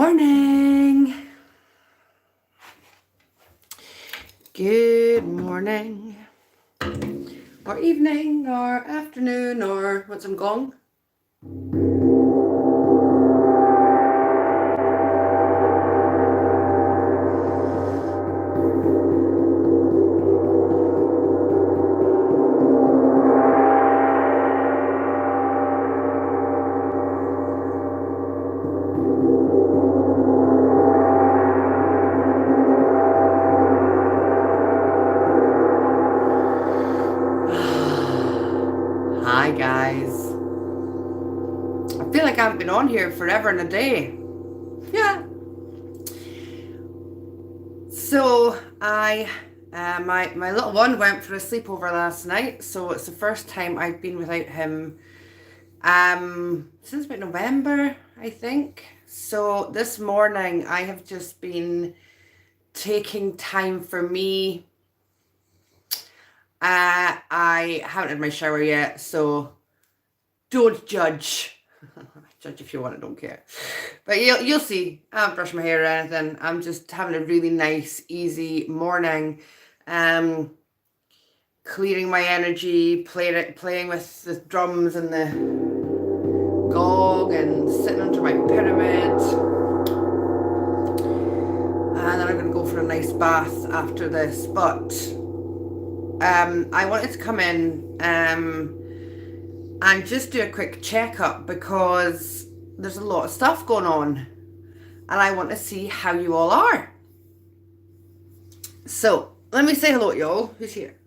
morning. Good morning. Or evening, or afternoon, or what's I'm gong? Hi guys. I feel like I haven't been on here forever and a day. Yeah. So my little one went for a sleepover last night, so it's the first time I've been without him since about November, I think. So this morning I have just been taking time for me. I haven't had my shower yet, so don't judge. Judge if you want, I don't care. But you'll see. I haven't brushed my hair or anything. I'm just having a really nice, easy morning. Clearing my energy, playing with the drums and the gong and sitting under my pyramid. And then I'm going to go for a nice bath after this. But I wanted to come in and just do a quick checkup because there's a lot of stuff going on and I want to see how you all are. So let me say hello to y'all. Who's here?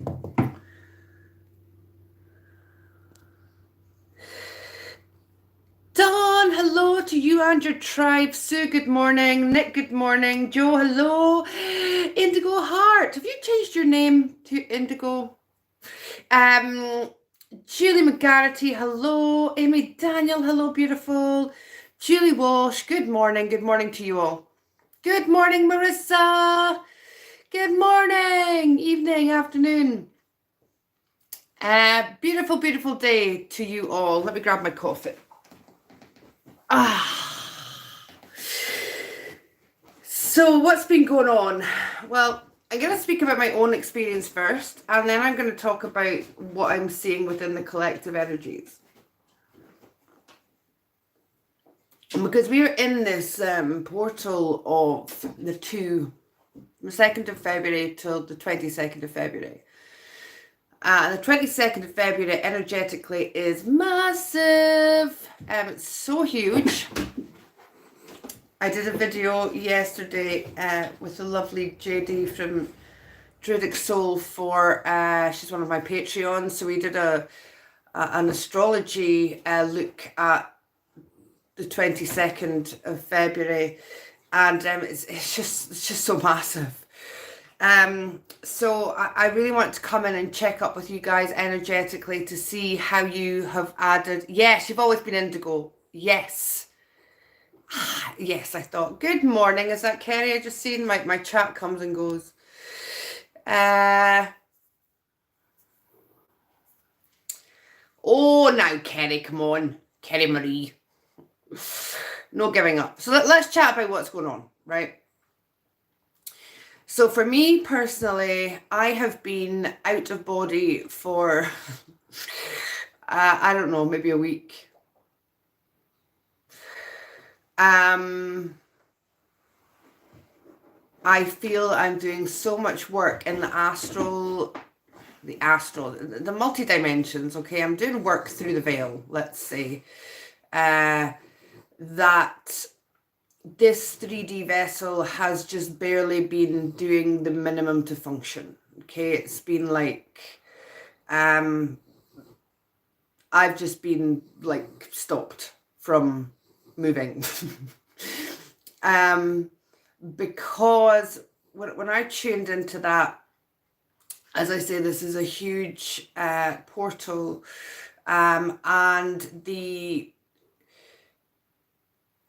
Dawn, hello to you and your tribe. Sue, good morning. Nick, good morning. Joe, hello. Indigo Heart, have you changed your name to Indigo? Julie McGarrity, hello. Amy Daniel, hello, beautiful. Julie Walsh, good morning. Good morning to you all. Good morning, Marissa. Good morning, evening, afternoon. Beautiful, beautiful day to you all. Let me grab my coffee. So what's been going on? Well, I'm going to speak about my own experience first, and then I'm going to talk about what I'm seeing within the collective energies. Because we're in this portal of the 2nd of February till the 22nd of February. The 22nd of February energetically is massive. It's so huge. I did a video yesterday with the lovely JD from Druidic Soul for, she's one of my Patreons. So we did an astrology look at the 22nd of February. And it's just so massive. So I really want to come in and check up with you guys energetically to see how you have added. Yes, you've always been indigo. Yes. Yes, I thought. Good morning. Is that Kerry? I just seen my chat comes and goes. Oh, now Kerry, come on. Kerry Marie. No giving up. So let's chat about what's going on, right? So for me personally, I have been out of body for, I don't know, maybe a week. I feel I'm doing so much work in the multi-dimensions, okay? I'm doing work through the veil, let's say, that this 3D vessel has just barely been doing the minimum to function, okay? It's been like, I've just been like stopped from moving. Because when I tuned into that, as I say, this is a huge portal, and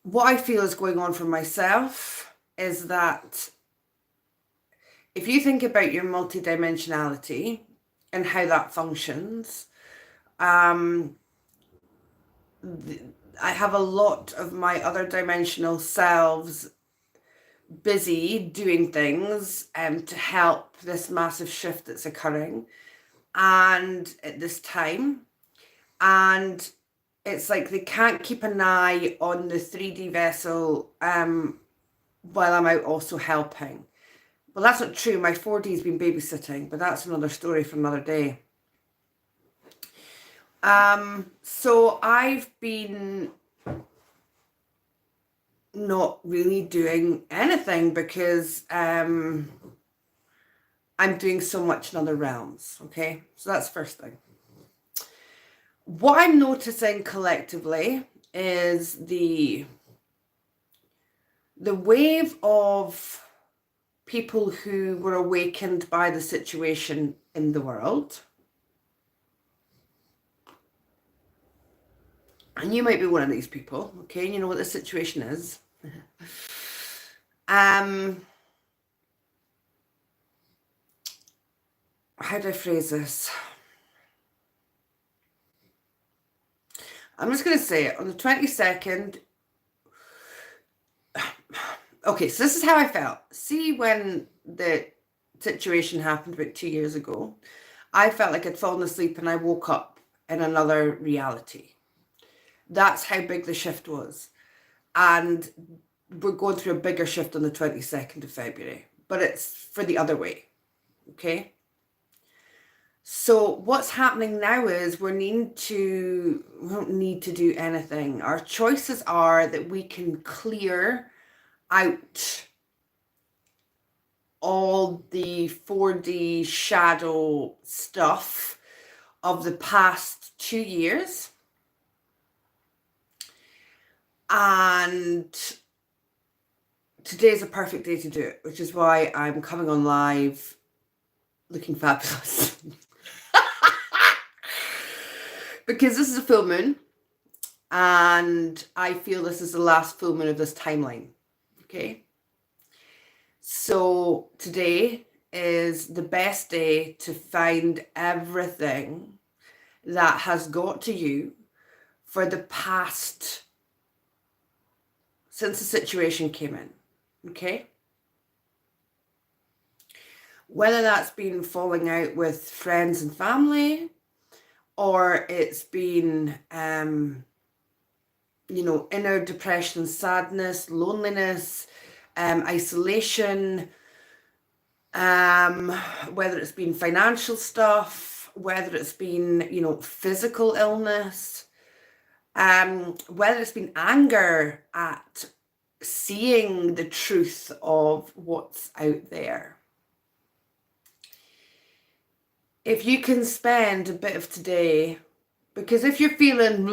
what I feel is going on for myself is that if you think about your multidimensionality and how that functions, I have a lot of my other dimensional selves busy doing things to help this massive shift that's occurring and at this time. And it's like they can't keep an eye on the 3D vessel while I'm out also helping. Well, that's not true. My 4D's been babysitting, but that's another story for another day. So I've been not really doing anything because I'm doing so much in other realms. Okay, so that's the first thing. What I'm noticing collectively is the wave of people who were awakened by the situation in the world. And you might be one of these people, okay? You know what the situation is. How do I phrase this? I'm just going to say it. On the 22nd, okay, so this is how I felt. See, when the situation happened about 2 years ago, I felt like I'd fallen asleep and I woke up in another reality. That's how big the shift was. And we're going through a bigger shift on the 22nd of February, but it's for the other way, okay? So what's happening now is we don't need to do anything. Our choices are that we can clear out all the 4D shadow stuff of the past 2 years. And today's a perfect day to do it, which is why I'm coming on live looking fabulous. Because this is a full moon, and I feel this is the last full moon of this timeline. Okay? So today is the best day to find everything that has got to you for the past, since the situation came in. Okay? Whether that's been falling out with friends and family, or it's been, inner depression, sadness, loneliness, isolation, whether it's been financial stuff, whether it's been, physical illness, whether it's been anger at seeing the truth of what's out there. If you can spend a bit of today, because if you're feeling,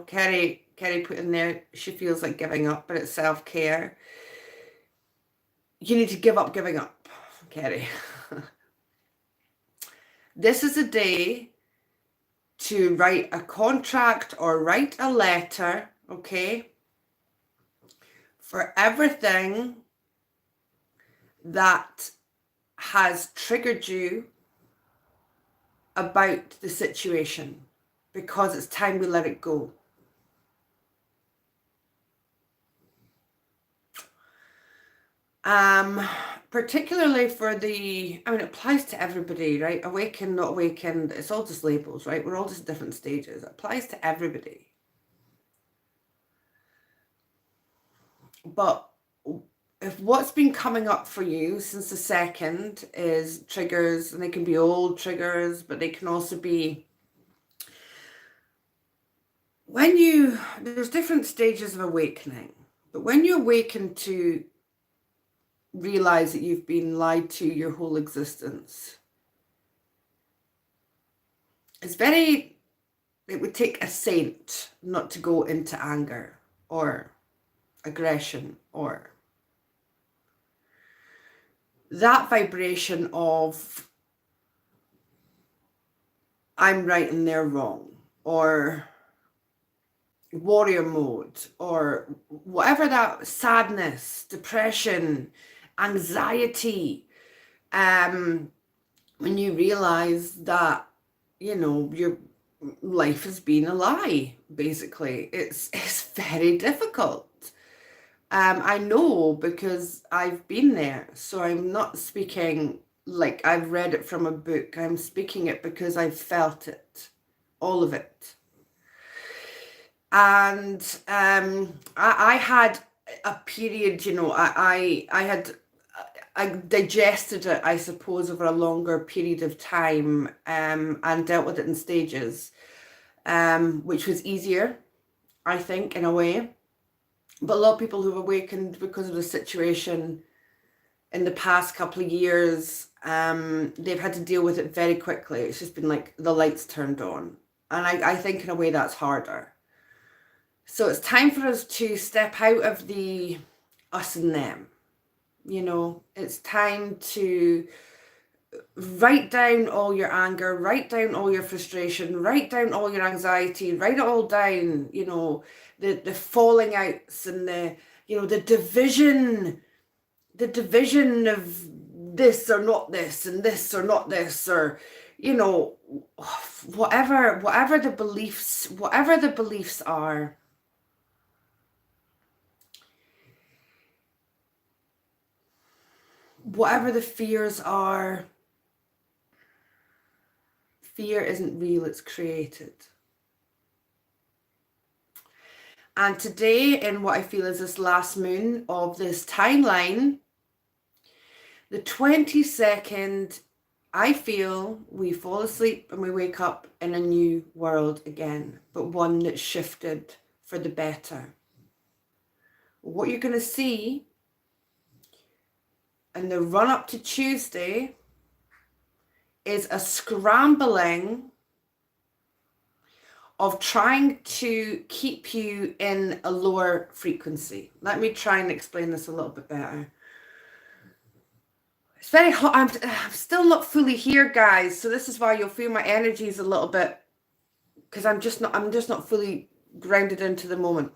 Kerry put in there, she feels like giving up, but it's self-care. You need to give up giving up, Kerry. This is a day to write a contract or write a letter, okay, for everything that has triggered you about the situation, because it's time we let it go. Particularly for it applies to everybody, right? Awakened, not awakened, it's all just labels, right? We're all just different stages. It applies to everybody. But if what's been coming up for you since the 2nd is triggers, and they can be old triggers, but they can also be there's different stages of awakening, but when you awaken to realize that you've been lied to your whole existence, it would take a saint not to go into anger or aggression or that vibration of I'm right and they're wrong, or warrior mode, or whatever, that sadness, depression, anxiety, when you realize that, you're life has been a lie, basically. It's very difficult. I know because I've been there. So I'm not speaking like I've read it from a book. I'm speaking it because I've felt it, all of it. And I had a period, you know, I digested it, I suppose, over a longer period of time, and dealt with it in stages, which was easier, I think, in a way. But a lot of people who've awakened because of the situation in the past couple of years, they've had to deal with it very quickly. It's just been like the lights turned on. And I think in a way that's harder. So it's time for us to step out of the us and them. You know, it's time to write down all your anger, write down all your frustration, write down all your anxiety, write it all down, you know, the falling outs and the, you know, the division of this or not this and this or not this, or, you know, whatever the beliefs are. Whatever the fears are, fear isn't real, it's created. And today, in what I feel is this last moon of this timeline, the 22nd, I feel we fall asleep and we wake up in a new world again, but one that's shifted for the better. What you're going to see in the run up to Tuesday is a scrambling of trying to keep you in a lower frequency. Let me try and explain this a little bit better. It's very hot. I'm still not fully here, guys. So this is why you'll feel my energy is a little bit, because I'm just not fully grounded into the moment.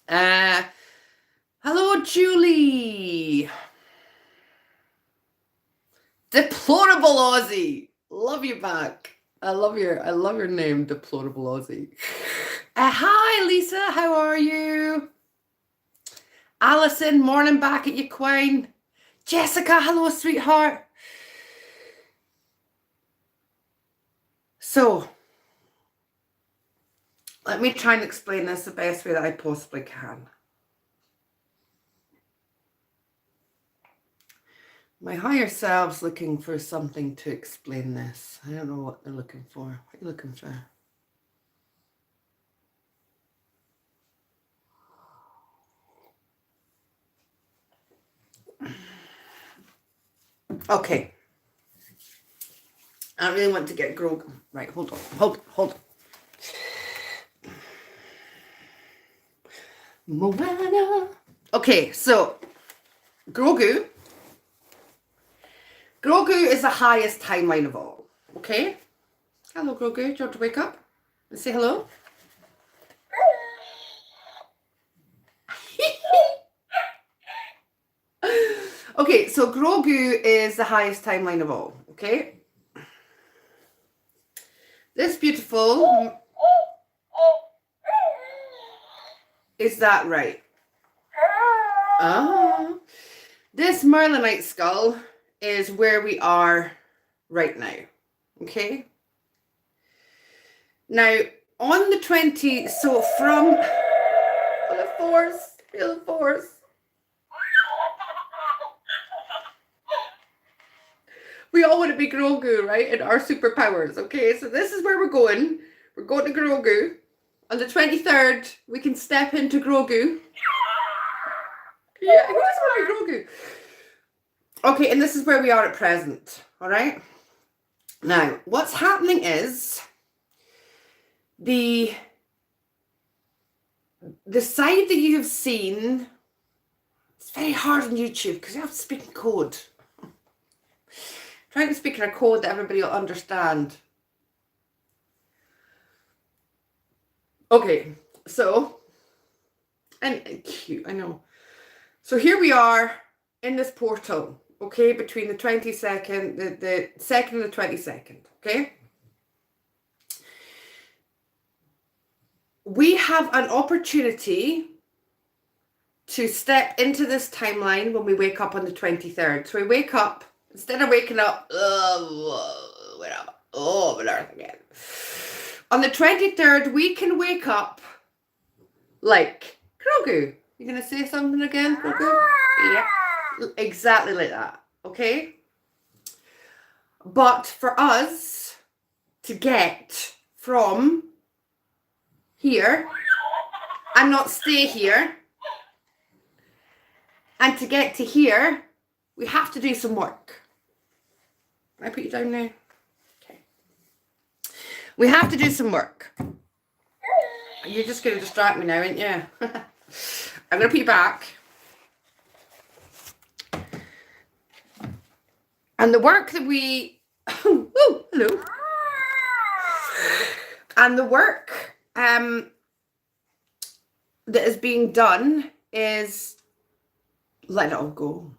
Hello, Julie. Deplorable Aussie. Love you back. I love your name, Deplorable Aussie. Hi, Lisa. How are you? Alison, morning back at you, Quine. Jessica, hello, sweetheart. So, let me try and explain this the best way that I possibly can. My higher self's looking for something to explain this. I don't know what they're looking for. What are you looking for? Okay. I really want to get Grogu. Right, hold on. Moana. Okay, so Grogu is the highest timeline of all. Okay? Hello, Grogu. Do you want to wake up and say hello? Okay, so Grogu is the highest timeline of all. Okay? This beautiful... Is that right? This Merlinite skull is where we are right now. Okay? Now, on the 20, so from... Feel the force. We all want to be Grogu, right? And our superpowers, okay? So this is where we're going. We're going to Grogu. On the 23rd, we can step into Grogu. Yeah, who just want to be Grogu? Okay, and this is where we are at present, all right? Now, what's happening is the side that you have seen, it's very hard on YouTube because you have to speak in code. Trying to speak in a code that everybody will understand. Okay, so, and cute, I know. So here we are in this portal, okay, between the 22nd, the 2nd and the 22nd, okay? we have an opportunity to step into this timeline when we wake up on the 23rd. So we wake up, instead of waking up, on earth again. On the 23rd, we can wake up like Grogu. You gonna say something again, Grogu? Yeah, exactly like that, okay? But for us to get from here and not stay here, and to get to here, we have to do some work. Can I put you down now? Okay. We have to do some work. You're just going to distract me now, aren't you? I'm going to put you back. And the work that we... Oh, hello. And the work that is being done is... Let it all go.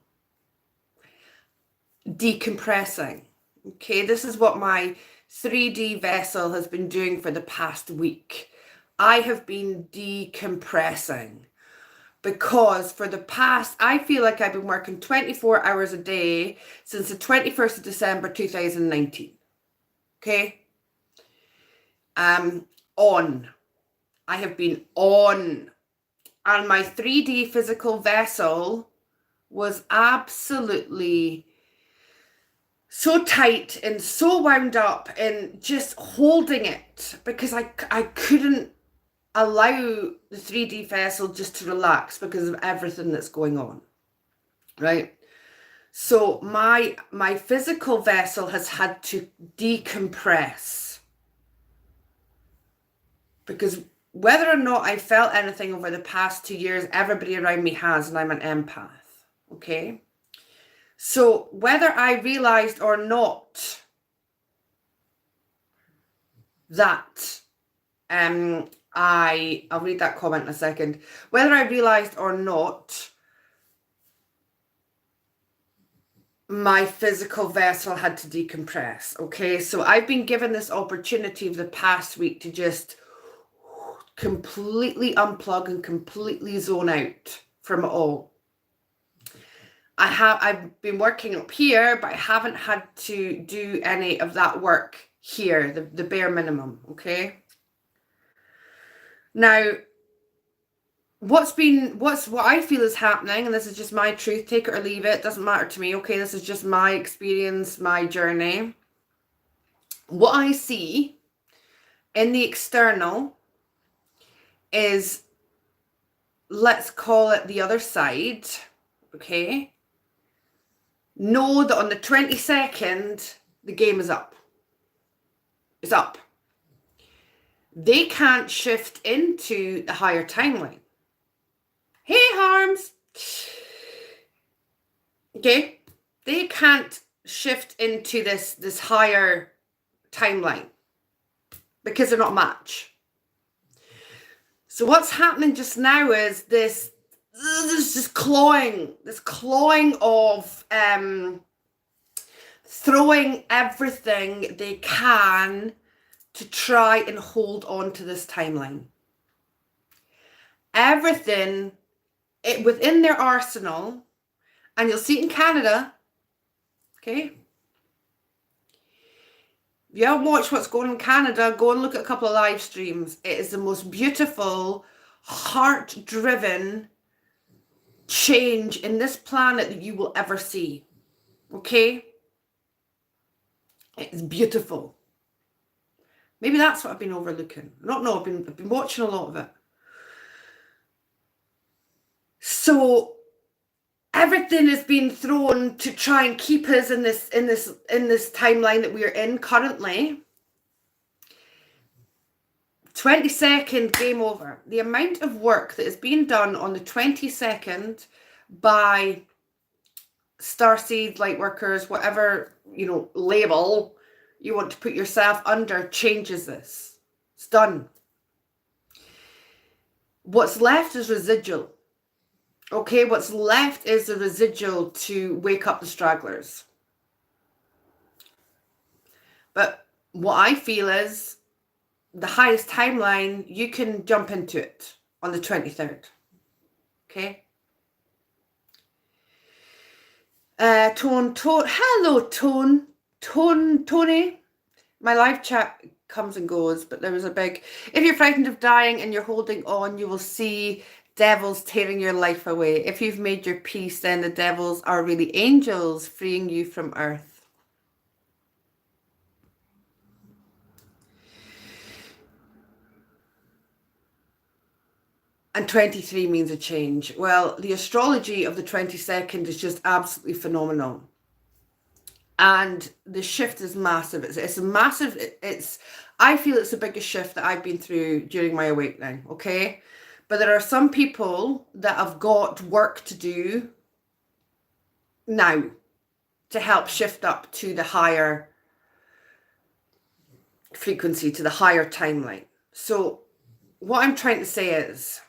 Decompressing. Okay, this is what my 3D vessel has been doing for the past week. I have been decompressing because for the past, I feel like I've been working 24 hours a day since the 21st of December 2019. Okay? On. I have been on. And my 3D physical vessel was absolutely so tight and so wound up and just holding it because I couldn't allow the 3D vessel just to relax because of everything that's going on, right? So my physical vessel has had to decompress because whether or not I felt anything over the past 2 years, everybody around me has, and I'm an empath. Okay, so whether I realized or not that, I'll read that comment in a second. Whether I realized or not, my physical vessel had to decompress. Okay, so I've been given this opportunity of the past week to just completely unplug and completely zone out from it all. I've been working up here, but I haven't had to do any of that work here, the bare minimum, okay? Now, what I feel is happening, and this is just my truth, take it or leave it, doesn't matter to me, okay? This is just my experience, my journey. What I see in the external is, let's call it the other side, okay? Know that on the 22nd, the game is up. It's up. They can't shift into the higher timeline. Hey, Harms. Okay? They can't shift into this higher timeline because they're not a match. So what's happening just now is this clawing of throwing everything they can to try and hold on to this timeline. Everything within their arsenal, and you'll see it in Canada, okay? If you haven't watched what's going on in Canada, go and look at a couple of live streams. It is the most beautiful, heart-driven change in this planet that you will ever see. Okay? It's beautiful. Maybe that's what I've been overlooking. I don't know. I've been watching a lot of it. So everything is being thrown to try and keep us in this timeline that we are in currently. 22nd, game over. The amount of work that is being done on the 22nd by starseed, light workers, whatever, label you want to put yourself under, changes this. It's done. What's left is residual. Okay, what's left is the residual to wake up the stragglers. But what I feel is the highest timeline, you can jump into it on the 23rd. Okay. Hello, Tony. My live chat comes and goes, but there was a big, if you're frightened of dying and you're holding on, you will see devils tearing your life away. If you've made your peace, then the devils are really angels freeing you from earth. And 23 means a change. Well, the astrology of the 22nd is just absolutely phenomenal. And the shift is massive. It's a massive, I feel it's the biggest shift that I've been through during my awakening, okay? But there are some people that have got work to do now to help shift up to the higher frequency, to the higher timeline. So what I'm trying to say is,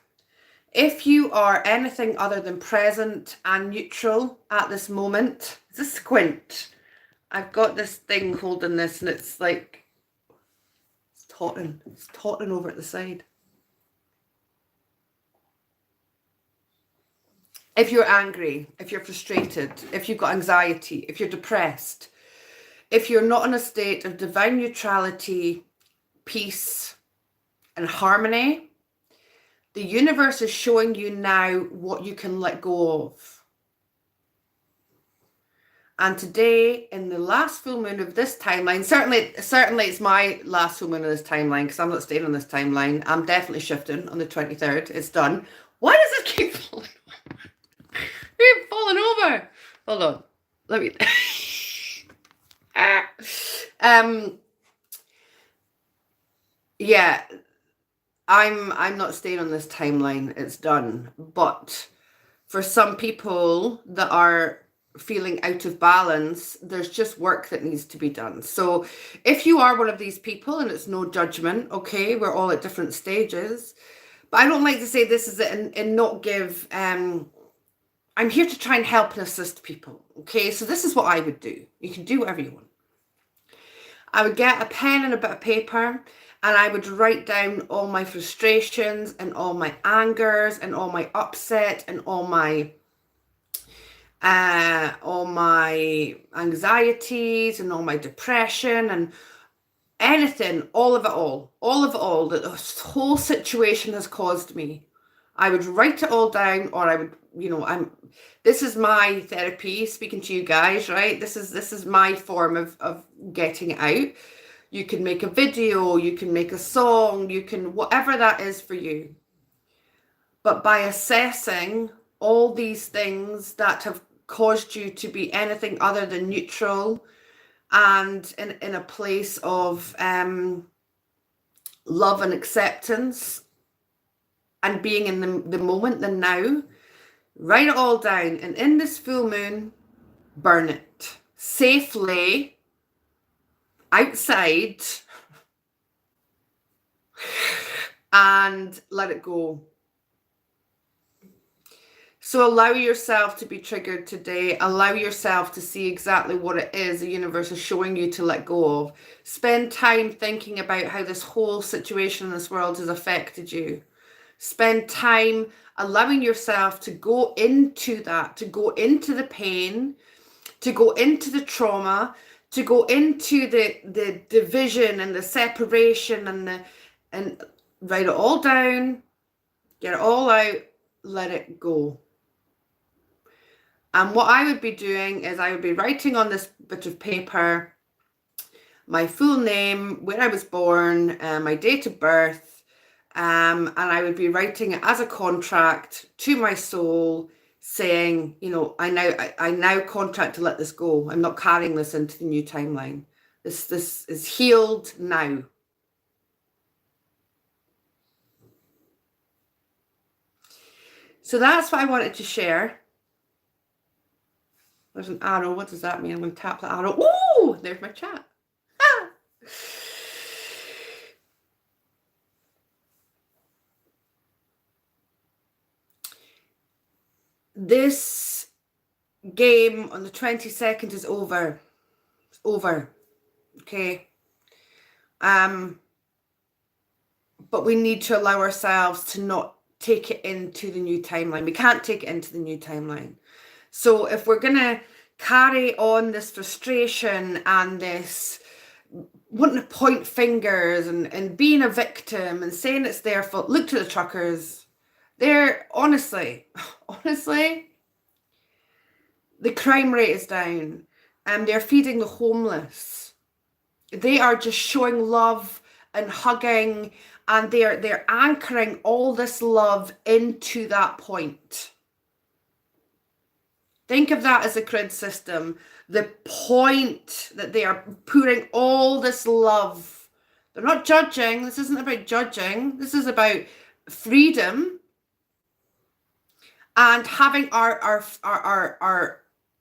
if you are anything other than present and neutral at this moment, it's a squint. I've got this thing holding this and it's like, it's totting over at the side. If you're angry, if you're frustrated, if you've got anxiety, if you're depressed, if you're not in a state of divine neutrality, peace, and harmony, the universe is showing you now what you can let go of. And today, in the last full moon of this timeline, certainly it's my last full moon of this timeline, because I'm not staying on this timeline. I'm definitely shifting on the 23rd. It's done. Why does it keep falling over? Keep falling over. Hold on. Let me... yeah, I'm not staying on this timeline. It's done. But for some people that are feeling out of balance, there's just work that needs to be done. So if you are one of these people, and it's no judgment, okay, we're all at different stages. But I don't like to say this is it and not give... I'm here to try and help and assist people, okay? So this is what I would do. You can do whatever you want. I would get a pen and a bit of paper, and I would write down all my frustrations and all my angers and all my upset and all my anxieties and all my depression and anything, all of it all that this whole situation has caused me. I would write it all down, or I would, this is my therapy, speaking to you guys, right? This is my form of getting it out. You can make a video, you can make a song, you can, whatever that is for you. But by assessing all these things that have caused you to be anything other than neutral and in a place of love and acceptance and being in the moment, the now, write it all down, and in this full moon, burn it safely outside and let it go. So allow yourself to be triggered today. Allow yourself to see exactly what it is the universe is showing you to let go of. Spend time thinking about how this whole situation in this world has affected you. Spend time allowing yourself to go into that, to go into the pain, to go into the trauma, to go into the division and the separation and write it all down, get it all out, let it go. And what I would be doing is I would be writing on this bit of paper my full name, where I was born, my date of birth, and I would be writing it as a contract to my soul, saying, I now contract to let this go. I'm not carrying this into the new timeline. This is healed now. So that's what I wanted to share. There's an arrow. What does that mean? I'm going to tap the arrow. Ooh, there's my chat. Ah. This game on the 22nd is over. It's over. Okay. but we need to allow ourselves to not take it into the new timeline. We can't take it into the new timeline. So if we're going to carry on this frustration and this wanting to point fingers and being a victim and saying it's their fault, look to the truckers. They're honestly, the crime rate is down and they're feeding the homeless. They are just showing love and hugging, and they're anchoring all this love into that point. Think of that as a grid system. The point that they are putting all this love. They're not judging. This isn't about judging. This is about freedom and having our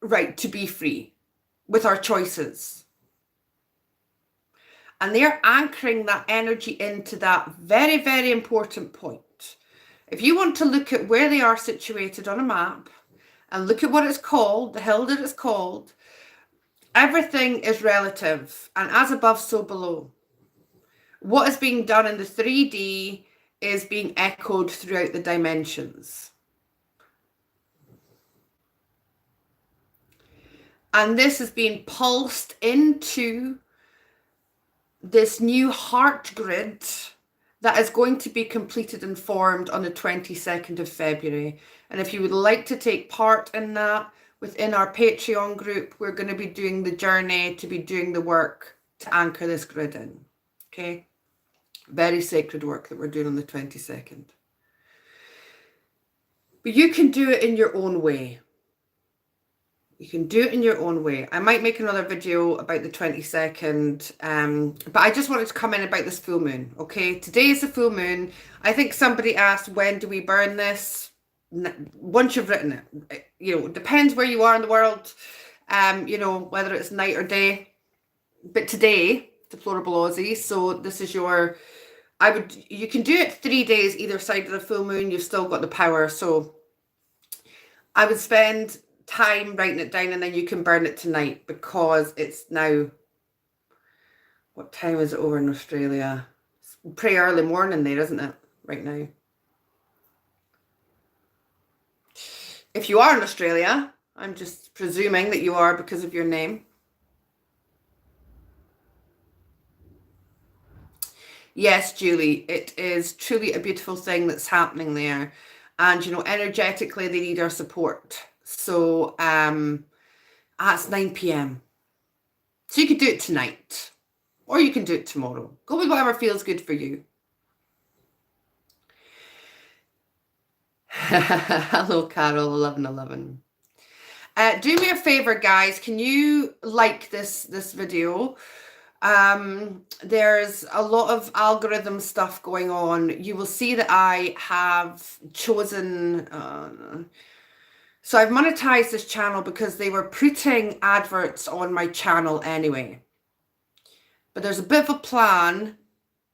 right to be free with our choices. And they're anchoring that energy into that very, very important point. If you want to look at where they are situated on a map and look at what it's called, the hill that it's called, everything is relative, and as above, so below. What is being done in the 3D is being echoed throughout the dimensions. And this is being pulsed into this new heart grid that is going to be completed and formed on the 22nd of February. And if you would like to take part in that within our Patreon group, we're going to be doing the journey to be doing the work to anchor this grid in. Okay? Very sacred work that we're doing on the 22nd. But you can do it in your own way. You can do it in your own way. I might make another video about the 22nd, but I just wanted to come in about this full moon, okay? Today is the full moon. I think somebody asked, when do we burn this? Once you've written it. You know, it depends where you are in the world, you know, whether it's night or day. But today, deplorable Aussie, so this is your, you can do it 3 days either side of the full moon. You've still got the power, so I would spend time writing it down and then you can burn it tonight, because it's now, what time is it over in Australia? It's pretty early morning there, isn't it, right now? If you are in Australia, I'm just presuming that you are because of your name. Yes, Julie, it is truly a beautiful thing that's happening there. And, you know, energetically, they need our support. So, it's 9 p.m. So you could do it tonight, or you can do it tomorrow. Go with whatever feels good for you. Hello, Carol, 1111. Do me a favor, guys. Can you like this video? There's a lot of algorithm stuff going on. You will see that I have chosen... So I've monetized this channel because they were putting adverts on my channel anyway. But there's a bit of a plan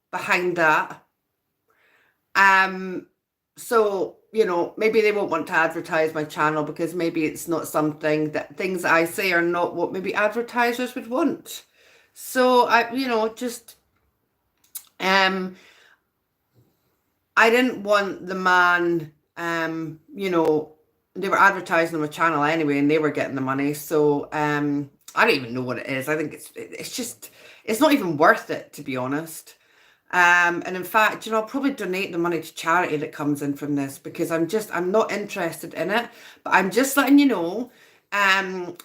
behind that. So, you know, maybe they won't want to advertise my channel because maybe it's not something that things I say are not what maybe advertisers would want. So you know, just, I didn't want the man, you know, they were advertising on my channel anyway, and they were getting the money. So I don't even know what it is. I think it's not even worth it, to be honest. And in fact, you know, I'll probably donate the money to charity that comes in from this, because I'm not interested in it. But I'm just letting you know,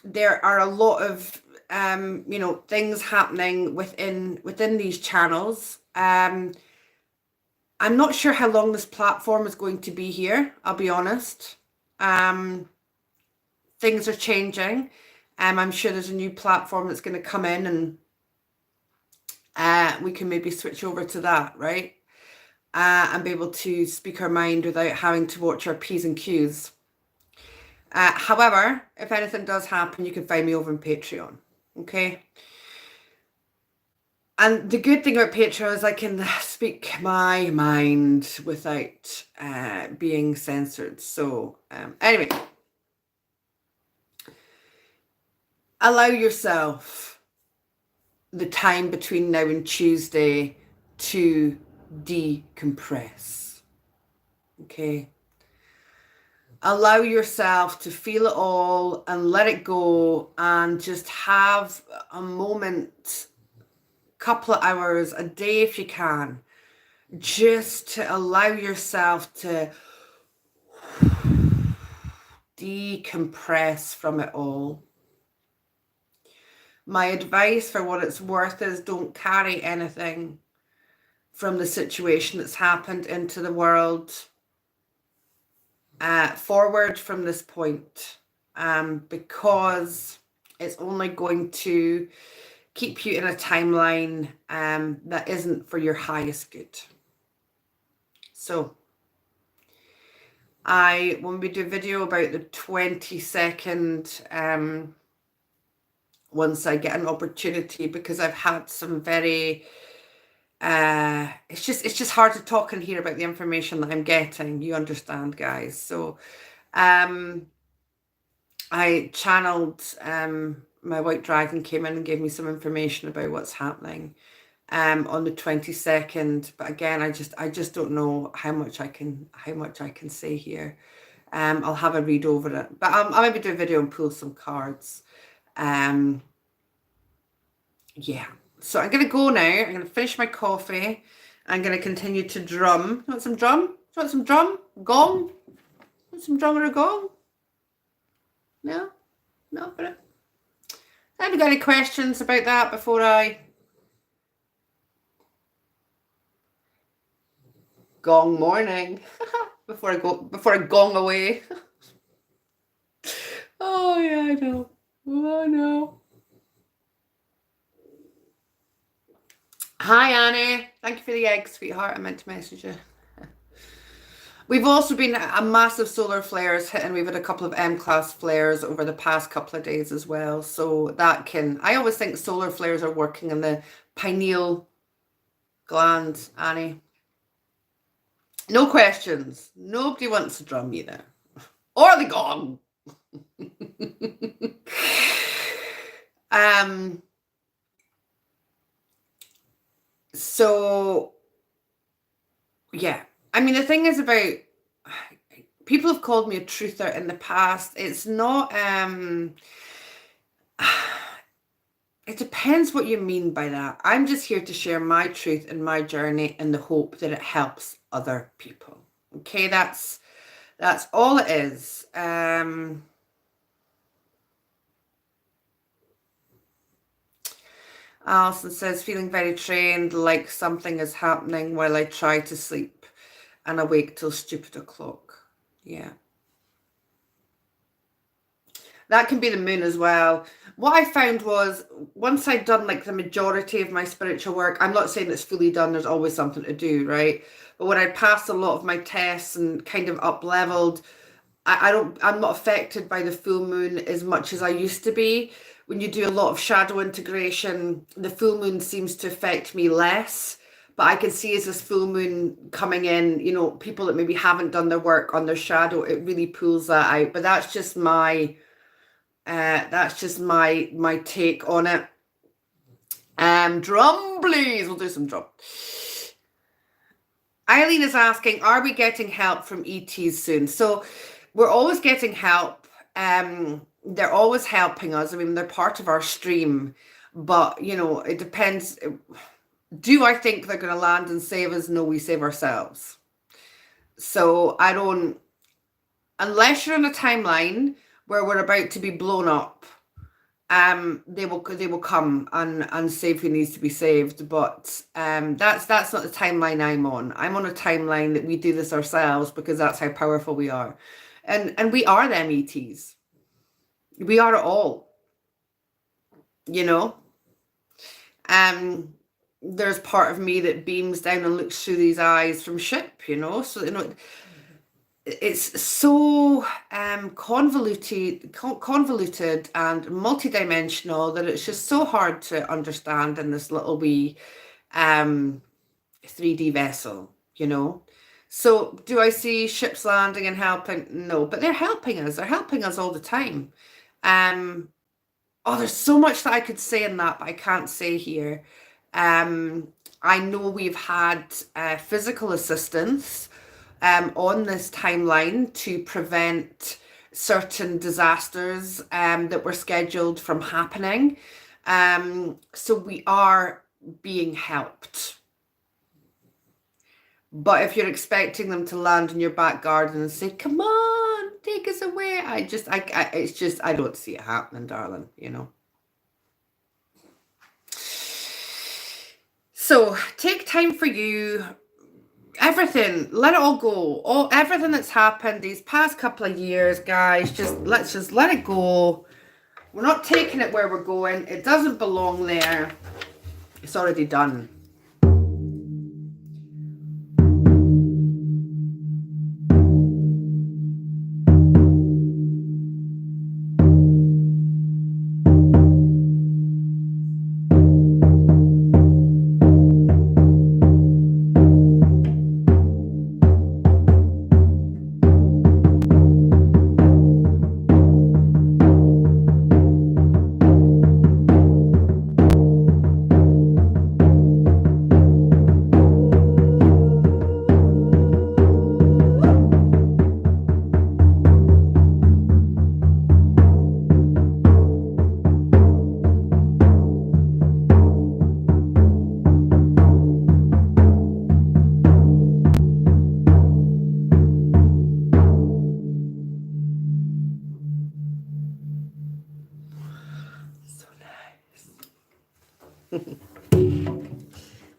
there are a lot of you know, things happening within these channels. I'm not sure how long this platform is going to be here, I'll be honest. Things are changing. I'm sure there's a new platform that's going to come in, and we can maybe switch over to that, right? And be able to speak our mind without having to watch our P's and Q's. However, if anything does happen, you can find me over on Patreon, okay? And the good thing about Patreon is I can speak my mind without being censored. So anyway, allow yourself the time between now and Tuesday to decompress. Okay. Allow yourself to feel it all and let it go, and just have a moment, couple of hours a day if you can, just to allow yourself to decompress from it all. My advice, for what it's worth, is don't carry anything from the situation that's happened into the world forward from this point, because it's only going to keep you in a timeline that isn't for your highest good. So when we do a video about the 22nd, once I get an opportunity, because I've had some very it's just hard to talk in here about the information that I'm getting, you understand, guys. So I channeled, my white dragon came in and gave me some information about what's happening on the 22nd, but again, I just don't know how much I can say here. I'll have a read over it, but I'll maybe do a video and pull some cards. Yeah, so I'm gonna go now. I'm gonna finish my coffee. I'm gonna continue to drum. You want some drum? You want some drum? Gong? You want some drum or a gong? No? No? But have you got any questions about that before I gong morning? before I gong away. Oh yeah, I know. Oh no. Hi Annie, thank you for the egg, sweetheart. I meant to message you. We've also been a massive solar flares hitting. We've had a couple of M-class flares over the past couple of days as well. So that I always think solar flares are working in the pineal gland, Annie. No questions. Nobody wants a drum either. Or the gong. So yeah, I mean, the thing is about, people have called me a truther in the past. It's not, it depends what you mean by that. I'm just here to share my truth and my journey in the hope that it helps other people. Okay, that's all it is. Alison says, feeling very trained, like something is happening while I try to sleep and awake till stupid o'clock. Yeah. That can be the moon as well. What I found was, once I'd done like the majority of my spiritual work, I'm not saying it's fully done, there's always something to do, right? But when I passed a lot of my tests and kind of up-leveled, I'm not affected by the full moon as much as I used to be. When you do a lot of shadow integration, the full moon seems to affect me less. But I can see, as this full moon coming in, you know, people that maybe haven't done their work on their shadow, it really pulls that out. But that's just my take on it. Drum, please. We'll do some drum. Eileen is asking, are we getting help from ETs soon? So we're always getting help. They're always helping us. I mean, they're part of our stream, but you know, it depends. Do I think they're going to land and save us? No, we save ourselves. So I don't, unless you're on a timeline where we're about to be blown up, they will come and save who needs to be saved. But that's not the timeline I'm on. I'm on a timeline that we do this ourselves, because that's how powerful we are. And we are them ETs. We are it all, you know. There's part of me that beams down and looks through these eyes from ship, you know. So, you know, it's so convoluted and multidimensional that it's just so hard to understand in this little wee 3D vessel, you know. So do I see ships landing and helping? No, but they're helping us. They're helping us all the time. Oh, there's so much that I could say in that, but I can't say here. I know we've had physical assistance on this timeline to prevent certain disasters that were scheduled from happening. So we are being helped. But if you're expecting them to land in your back garden and say, come on, take us away, I don't see it happening, darling, you know. So take time for you. Everything, let it all go. Everything that's happened these past couple of years, guys, let's just let it go. We're not taking it where we're going. It doesn't belong there. It's already done.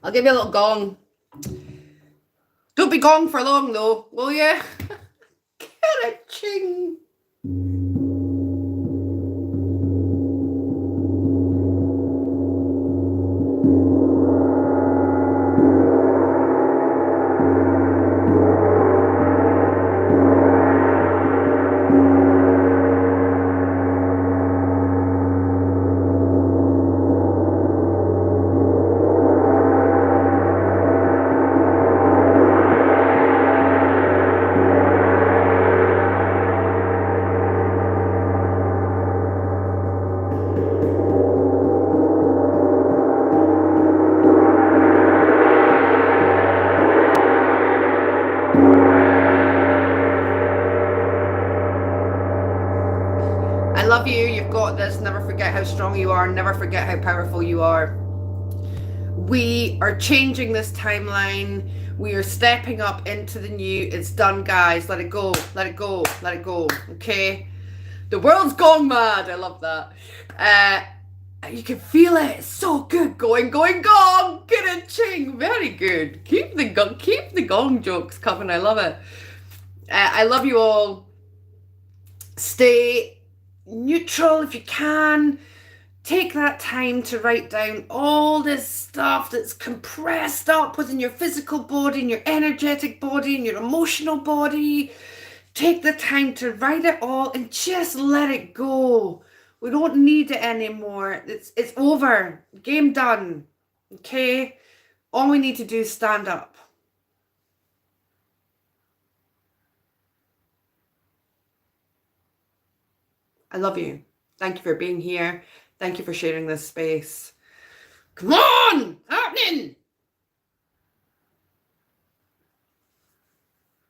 I'll give you a little gong. Don't be gong for long though, will you? Get a ching. I love you. You've got this. Never forget how strong you are. Never forget how powerful you are. We are changing this timeline. We are stepping up into the new. It's done, guys. Let it go. Let it go. Let it go. Okay? The world's gone mad. I love that. You can feel it. It's so good. Going, gong. Get a ching. Very good. Keep the gong jokes coming. I love it. I love you all. Stay neutral if you can. Take that time to write down all this stuff that's compressed up within your physical body and your energetic body and your emotional body. Take the time to write it all and just let it go. We don't need it anymore. It's over. Game done. Okay? All we need to do is stand up. I love you. Thank you for being here. Thank you for sharing this space. Come on! Happening!